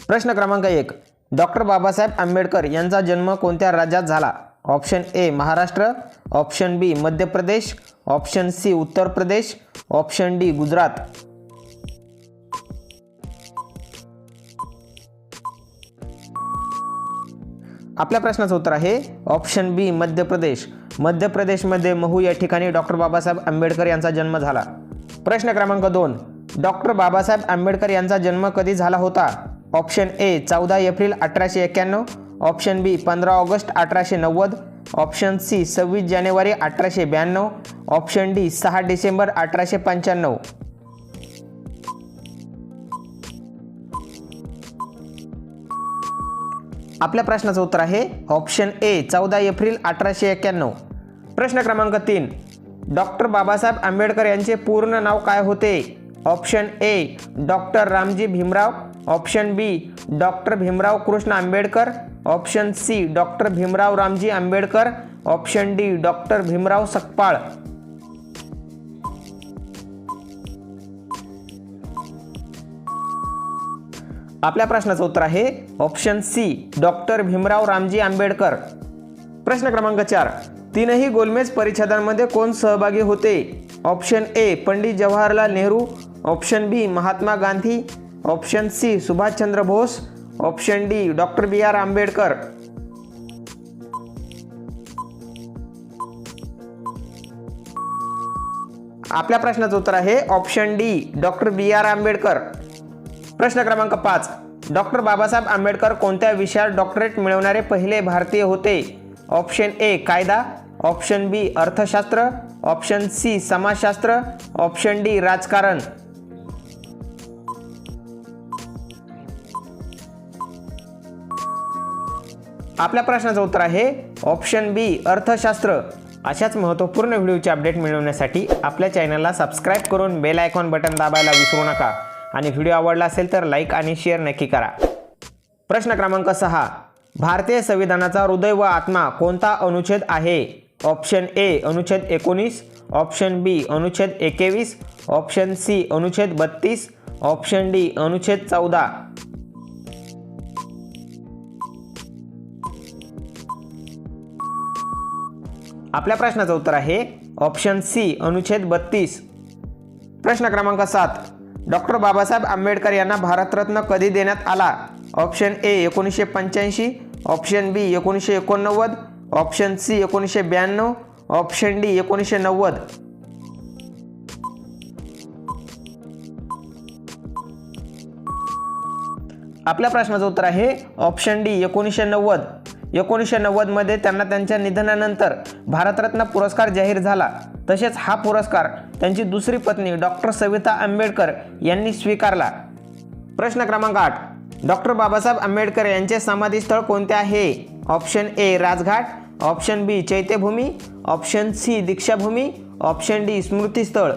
प्रश्न क्रमांक 1. डॉक्टर बाबासाहेब आंबेडकर यांचा जन्म कोणत्या राज्यात झाला? Option A Maharashtra, option B Madhya Pradesh, option C Uttar Pradesh, option D Gujarat. आपल्या प्रश्नाचं उत्तर आहे ऑप्शन बी मध्य प्रदेश. मध्य प्रदेशमध्ये महू या ठिकाणी डॉक्टर बाबासाहेब आंबेडकर यांचा जन्म झाला. प्रश्न क्रमांक 2. डॉक्टर बाबासाहेब आंबेडकर यांचा जन्म कधी झाला होता? Option A 14 April 1891, option B 15 August 1890, option C 26 जानेवारी 1892, ऑप्शन डी 6 डिसेंबर 1895. आपल्या प्रश्नाचं उत्तर आहे ऑप्शन ए 14 एप्रिल 1891. प्रश्न क्रमांक 3. डॉक्टर बाबासाहेब आंबेडकर यांचे पूर्ण नाव काय होते? Option A doctor Ramji Bhimrao, option B doctor Bhimrao Krishna Ambedkar, option C doctor Bhimrao Ramji Ambedkar, option D doctor Bhimrao Sakpal. आपल्या प्रश्नाचं उत्तर आहे option C doctor Bhimrao Ramji Ambedkar. प्रश्न क्रमांक 4. तीनही गोलमेज परिषदांमध्ये कोण सहभागी होते? Option A Pandit Jawaharlal Nehru, option B Mahatma Gandhi, option C Subhashchandra Bose, option D doctor B R Ambedkar. आपल्या प्रश्नाचं उत्तर आहे option D doctor B R Ambedkar. प्रश्न क्रमांक 5. डॉक्टर बाबासाहेब आंबेडकर कोणत्या विषयात डॉक्टरेट मिळवणारे पहिले भारतीय होते? ऑप्शन ए कायदा, ऑप्शन बी अर्थशास्त्र, ऑप्शन सी समाजशास्त्र, ऑप्शन डी राजकारण. आपल्या प्रश्नाचं उत्तर आहे ऑप्शन बी अर्थशास्त्र. अशाच महत्त्वपूर्ण व्हिडिओचे अपडेट मिळवण्यासाठी आपल्या चॅनलला सबस्क्राईब करून बेल आयकॉन बटन दाबायला विसरू नका आणि व्हिडिओ आवडला असेल तर लाईक आणि शेअर नक्की करा. प्रश्न क्रमांक 6. भारतीय संविधानाचा हृदय व आत्मा कोणता अनुच्छेद आहे? ऑप्शन ए अनुच्छेद 19, ऑप्शन बी अनुच्छेद 21, ऑप्शन सी अनुच्छेद 32, ऑप्शन डी अनुच्छेद 14. आपल्या प्रश्नाचं उत्तर आहे ऑप्शन सी अनुच्छेद 32. प्रश्न क्रमांक 7. डॉक्टर बाबासाहेब आंबेडकर यांना भारतरत्न कधी देण्यात आला? Option A 1985, option B 1989, option C 1992, option D 1990. आपल्या प्रश्नाचं उत्तर आहे ऑप्शन डी 1990. 1990 मध्ये त्यांना त्यांच्या निधनानंतर भारतरत्न पुरस्कार जाहीर झाला. तसेच हा पुरस्कार त्यांची दुसरी पत्नी डॉक्टर सविता आंबेडकर यांनी स्वीकारला. प्रश्न क्रमांक 8. डॉक्टर बाबासाहेब आंबेडकर यांचे समाधीस्थळ कोणते आहे? Option A Rajghat, option B Chaityabhoomi, option C Deekshabhoomi, option D Smritisthal.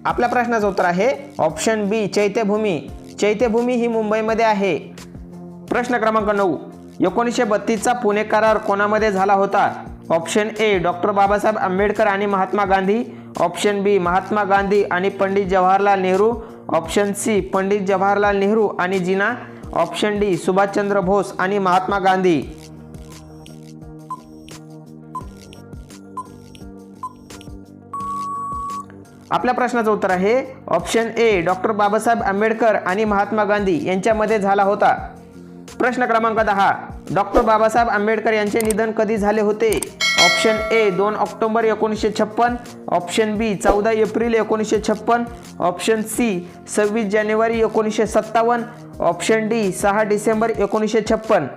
आपल्या प्रश्नाचं उत्तर आहे ऑप्शन बी चैत्यभूमी. चैत्यभूमी ही मुंबईमध्ये आहे. प्रश्न क्रमांक 9. 1932चा पुणे करार कोणामध्ये झाला होता? Option A doctor Babasaheb Ambedkar आणि महात्मा गांधी, ऑप्शन बी महात्मा गांधी आणि पंडित जवाहरलाल नेहरू, ऑप्शन सी पंडित जवाहरलाल नेहरू आणि जिना, ऑप्शन डी सुभाषचंद्र बोस आणि महात्मा गांधी. आपल्या प्रश्नाचं उत्तर आहे option A doctor Babasaheb Ambedkar आणि महात्मा गांधी यांच्यामध्ये झाला होता. प्रश्न क्रमांक 10. डॉक्टर बाबासाहेब आंबेडकर यांचे निधन कधी झाले होते? Option A 2 October 1956, option B 14 April 1956, option C 26 जानेवारी 1957, ऑप्शन डी 6 डिसेंबर 1956.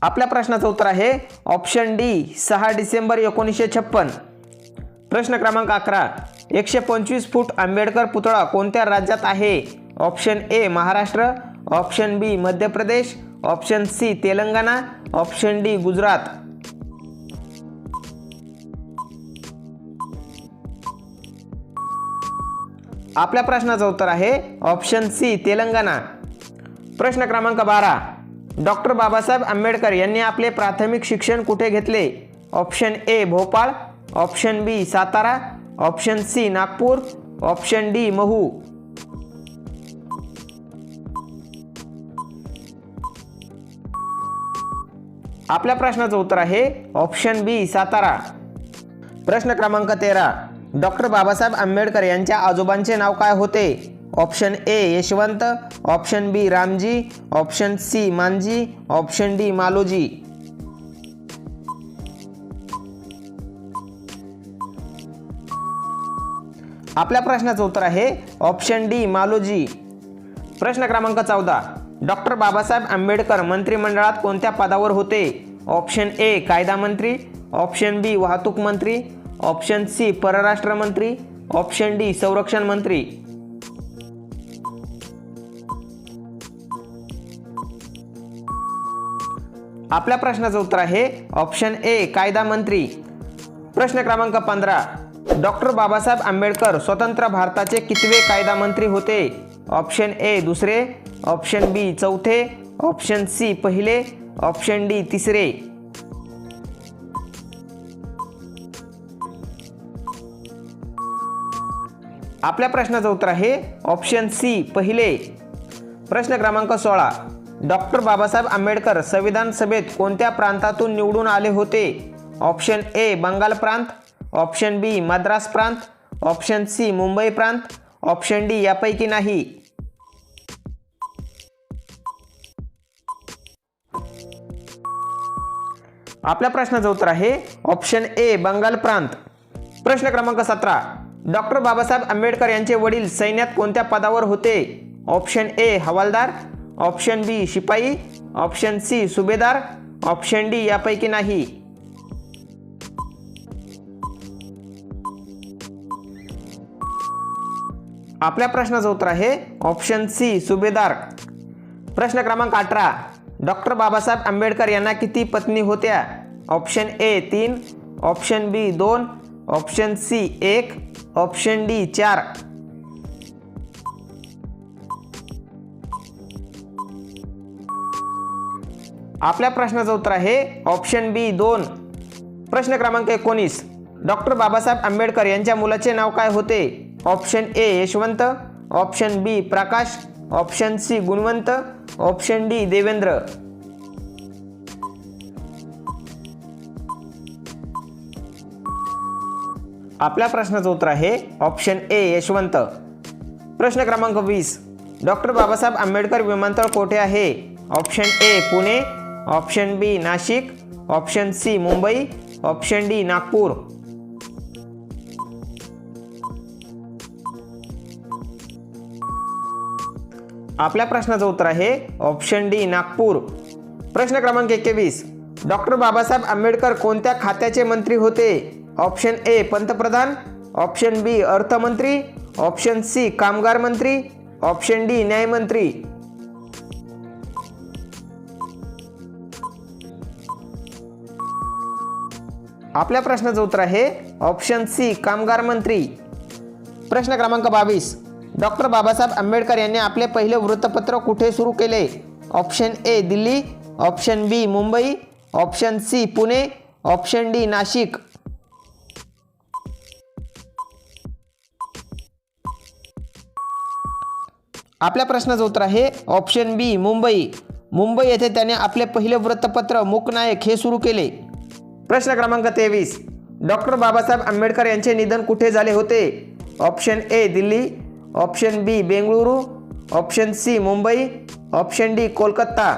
आपल्या प्रश्नाचं उत्तर आहे ऑप्शन डी 6 डिसेंबर 1956. प्रश्न क्रमांक 11. 125 फूट आंबेडकर पुतळा कोणत्या राज्यात आहे? Option A Maharashtra, option B Madhya Pradesh, option C Telangana, option D Gujarat. आपल्या प्रश्नाचं उत्तर आहे ऑप्शन सी तेलंगणा. प्रश्न क्रमांक 12. डॉक्टर बाबासाहेब आंबेडकर यांनी आपले प्राथमिक शिक्षण कुठे घेतले? Option A Bhopal, option B Satara, option C Nagpur, option D Mhow. आपल्या प्रश्नाचं उत्तर आहे ऑप्शन बी सातारा. प्रश्न क्रमांक 13. डॉक्टर बाबासाहेब आंबेडकर यांच्या आजोबांचे नाव काय होते? Option A Yashwant, option B Ramji, option C Manji, option D Maloji. आपल्या प्रश्नाचं उत्तर आहे ऑप्शन डी मालोजी. प्रश्न क्रमांक 14. डॉक्टर बाबासाहेब आंबेडकर मंत्रिमंडळात कोणत्या पदावर होते? ऑप्शन ए कायदा मंत्री, ऑप्शन बी वाहतूक मंत्री, ऑप्शन सी परराष्ट्र मंत्री, ऑप्शन डी संरक्षण मंत्री. आपल्या प्रश्नाचं उत्तर आहे ऑप्शन ए कायदा मंत्री. प्रश्न क्रमांक 15. डॉक्टर बाबासाहेब आंबेडकर स्वतंत्र भारताचे कितवे कायदा मंत्री होते? ऑप्शन ए दुसरे, ऑप्शन बी चौथे, ऑप्शन सी पहिले, ऑप्शन डी तिसरे. आपल्या प्रश्नाचं उत्तर आहे ऑप्शन सी पहिले. प्रश्न क्रमांक 16. डॉक्टर बाबासाहेब आंबेडकर संविधान सभेत कोणत्या प्रांतातून निवडून आले होते? ऑप्शन ए बंगाल प्रांत, ऑप्शन बी मद्रास प्रांत, ऑप्शन सी मुंबई प्रांत, ऑप्शन डी यापैकी नाही. आपल्या प्रश्नाचं उत्तर आहे ऑप्शन ए बंगाल प्रांत. प्रश्न क्रमांक 17. डॉक्टर बाबासाहेब आंबेडकर यांचे वडील सैन्यात कोणत्या पदावर होते? ऑप्शन ए हवालदार, ऑप्शन बी शिपाई, ऑप्शन सी सुभेदार, ऑप्शन डी यापैकी नाही. आपल्या प्रश्नाचं उत्तर आहे ऑप्शन सी सुभेदार. प्रश्न क्रमांक 18. डॉक्टर बाबासाहेब आंबेडकर यांना किती पत्नी होत्या? Option A 3, option B 2, option C 1, option D 4. आपल्या प्रश्नाचं उत्तर आहे ऑप्शन बी 2. प्रश्न क्रमांक 19. डॉक्टर बाबासाहेब आंबेडकर यांच्या मुलाचे नाव काय होते? Option A Yashwant, option B Prakash, option C Gunwant, option D Devendra. आपल्या प्रश्नाचं उत्तर आहे ऑप्शन ए यशवंत. प्रश्न क्रमांक 20. डॉक्टर बाबासाहेब आंबेडकर विमानतळ कोठे आहे? Option A Pune, option B Nashik, option C Mumbai, option D Nagpur. आपल्या प्रश्नाचं उत्तर आहे ऑप्शन डी नागपूर. प्रश्न क्रमांक 21. डॉक्टर बाबासाहेब आंबेडकर कोणत्या खात्याचे मंत्री होते? ऑप्शन ए पंतप्रधान, ऑप्शन बी अर्थमंत्री, ऑप्शन सी कामगार मंत्री, ऑप्शन डी न्यायमंत्री. आपल्या प्रश्नाचं उत्तर आहे ऑप्शन सी कामगार मंत्री. प्रश्न क्रमांक 22. डॉक्टर बाबासाहेब आंबेडकर यांनी आपले पहिले वृत्तपत्र कुठे सुरू केले? Option A Delhi, option B Mumbai, option C Pune, option D Nashik. आपल्या प्रश्नाचं उत्तर आहे ऑप्शन बी मुंबई. मुंबई येथे त्याने आपले पहिले वृत्तपत्र मूकनायक हे सुरू केले. प्रश्न क्रमांक 23. डॉक्टर बाबासाहेब आंबेडकर यांचे निधन कुठे झाले होते? Option A Delhi, option B Bengaluru, option C Mumbai, option D Kolkata.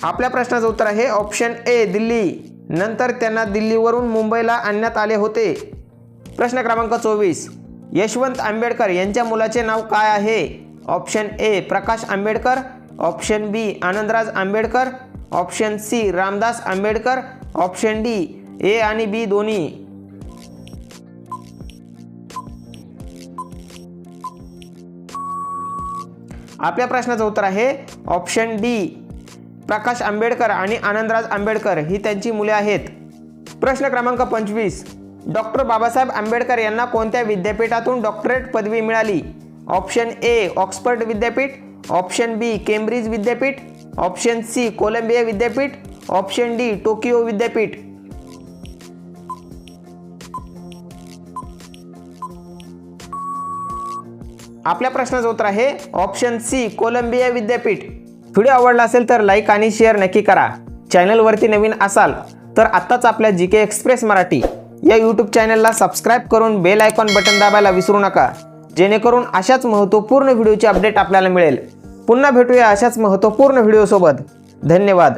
आपल्या प्रश्नाचं उत्तर आहे ऑप्शन ए दिल्ली. नंतर त्यांना दिल्लीवरून मुंबईला आणण्यात आले होते. प्रश्न क्रमांक 24. यशवंत आंबेडकर यांच्या मुलाचे नाव काय आहे? Option A Prakash Ambedkar, option B Anandraj Ambedkar, option C Ramdas Ambedkar, option D A आणि बी दोन्ही. आपल्या प्रश्नाचं उत्तर आहे ऑप्शन डी प्रकाश आंबेडकर आणि आनंदराज आंबेडकर ही त्यांची मुले आहेत. प्रश्न क्रमांक 25. डॉक्टर बाबासाहेब आंबेडकर यांना कोणत्या विद्यापीठातून डॉक्टरेट पदवी मिळाली? ऑप्शन ए ऑक्सफर्ड विद्यापीठ, ऑप्शन बी केम्ब्रिज विद्यापीठ, ऑप्शन सी कोलंबिया विद्यापीठ, ऑप्शन डी टोकियो विद्यापीठ. आपल्या प्रश्नाचं उत्तर आहे ऑप्शन सी कोलंबिया विद्यापीठ. व्हिडिओ आवडला असेल तर लाईक आणि शेअर नक्की करा. चॅनलवरती नवीन असाल तर आत्ताच आपल्या GK एक्सप्रेस मराठी या यूट्यूब चॅनलला सबस्क्राईब करून बेल आयकॉन बटन दाबायला विसरू नका, जेणेकरून अशाच महत्त्वपूर्ण व्हिडिओची अपडेट आपल्याला मिळेल. पुन्हा भेटूया अशाच महत्त्वपूर्ण व्हिडिओसोबत. धन्यवाद.